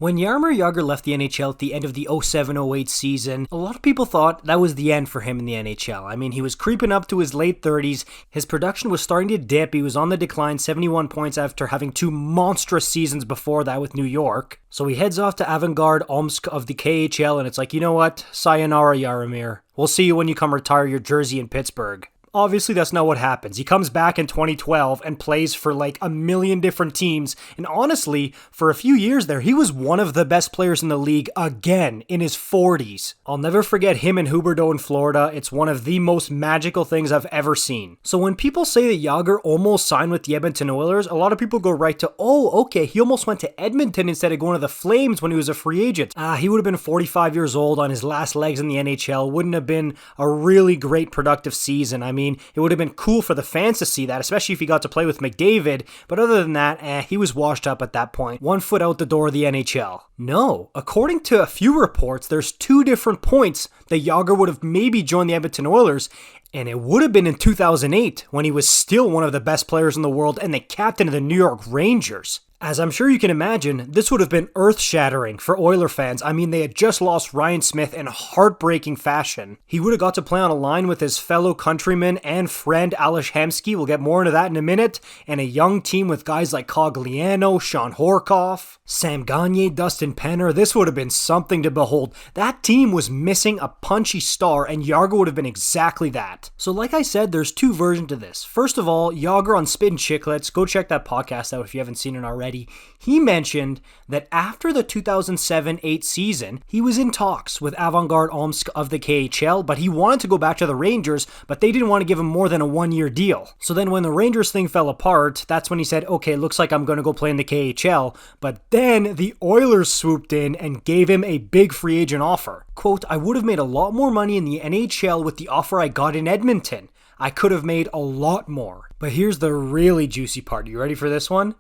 When Jaromir Jagr left the NHL at the end of the 07-08 season, a lot of people thought that was the end for him in the NHL. I mean, he was creeping up to his late 30s, his production was starting to dip, he was on the decline, 71 points after having two monstrous seasons before that with New York. So he heads off to Avangard Omsk of the KHL, and it's like, you know what? Sayonara, Jaromir. We'll see you when you come retire your jersey in Pittsburgh. Obviously, that's not what happens. He comes back in 2012 and plays for like a million different teams. And honestly, for a few years there, he was one of the best players in the league again in his 40s. I'll never forget him in Huberdeau in Florida. It's one of the most magical things I've ever seen. So when people say that Jagr almost signed with the Edmonton Oilers, a lot of people go right to, oh, okay, he almost went to Edmonton instead of going to the Flames when he was a free agent. He would have been 45 years old on his last legs in the NHL. Wouldn't have been a really great productive season. I mean, it would have been cool for the fans to see that, especially if he got to play with McDavid, but other than that, he was washed up at that point. 1 foot out the door of the NHL. No, according to a few reports, there's 2 different points that Jagr would have maybe joined the Edmonton Oilers, and it would have been in 2008 when he was still one of the best players in the world and the captain of the New York Rangers. As I'm sure you can imagine, this would have been earth-shattering for Oiler fans. I mean, they had just lost Ryan Smith in heartbreaking fashion. He would have got to play on a line with his fellow countryman and friend Ales Hemsky, we'll get more into that in a minute, and a young team with guys like Cogliano, Sean Horkoff, Sam Gagner, Dustin Penner. This would have been something to behold. That team was missing a punchy star, and Jagr would have been exactly that. So like I said, there's 2 versions to this. First of all, Jagr on Spit and Chicklets, go check that podcast out if you haven't seen it already. He mentioned that after the 2007-08 season, he was in talks with Avangard Omsk of the KHL, but he wanted to go back to the Rangers, but they didn't want to give him more than a 1-year deal. So then when the Rangers thing fell apart, that's when he said, okay, looks like I'm going to go play in the KHL, but then the Oilers swooped in and gave him a big free agent offer. Quote, I would have made a lot more money in the NHL with the offer I got in Edmonton. I could have made a lot more. But here's the really juicy part. You ready for this one?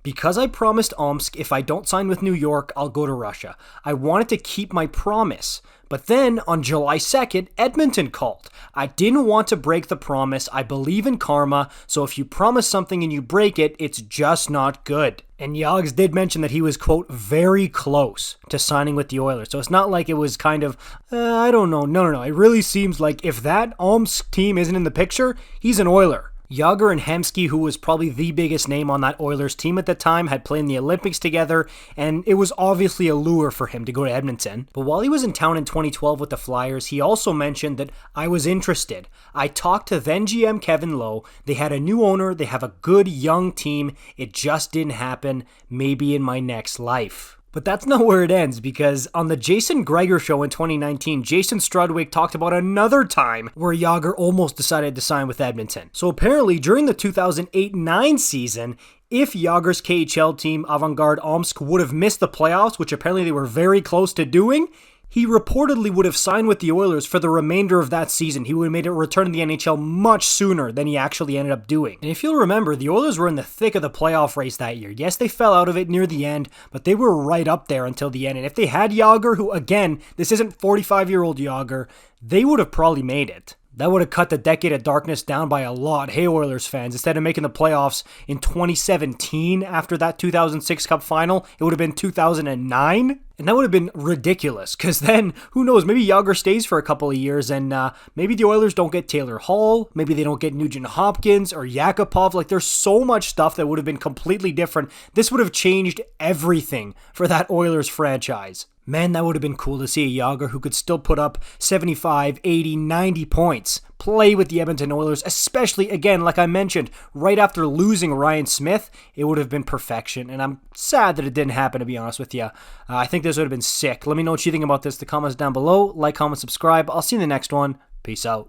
Because I promised Omsk if I don't sign with New York, I'll go to Russia. I wanted to keep my promise. But then, on July 2nd, Edmonton called. I didn't want to break the promise. I believe in karma, so if you promise something and you break it, it's just not good. And Jags did mention that he was, quote, very close to signing with the Oilers. So it's not like it was kind of, I don't know. No. It really seems like if that Omsk team isn't in the picture, he's an Oiler. Jagr and Hemsky, who was probably the biggest name on that Oilers team at the time, had played in the Olympics together, and it was obviously a lure for him to go to Edmonton. But while he was in town in 2012 with the Flyers, he also mentioned that I was interested. I talked to then GM Kevin Lowe. They had a new owner. They have a good young team. It just didn't happen. Maybe in my next life. But that's not where it ends, because on the Jason Gregor show in 2019, Jason Strudwick talked about another time where Jagr almost decided to sign with Edmonton. So apparently, during the 2008-09 season, if Jagr's KHL team, Avangard Omsk, would have missed the playoffs, which apparently they were very close to doing, he reportedly would have signed with the Oilers for the remainder of that season. He would have made a return to the NHL much sooner than he actually ended up doing. And if you'll remember, the Oilers were in the thick of the playoff race that year. Yes, they fell out of it near the end, but they were right up there until the end. And if they had Jagr, who again, this isn't 45-year-old Jagr, they would have probably made it. That would have cut the decade of darkness down by a lot. Hey, Oilers fans, instead of making the playoffs in 2017 after that 2006 Cup final, it would have been 2009. And that would have been ridiculous, because then, who knows, maybe Jagr stays for a couple of years, and maybe the Oilers don't get Taylor Hall, maybe they don't get Nugent Hopkins or Yakupov. Like, there's so much stuff that would have been completely different. This would have changed everything for that Oilers franchise. Man, that would have been cool to see a Jagr who could still put up 75, 80, 90 points, play with the Edmonton Oilers, especially, again, like I mentioned, right after losing Ryan Smith. It would have been perfection, and I'm sad that it didn't happen, to be honest with you. I think this would have been sick. Let me know what you think about this in the comments down below. Like, comment, subscribe. I'll see you in the next one. Peace out.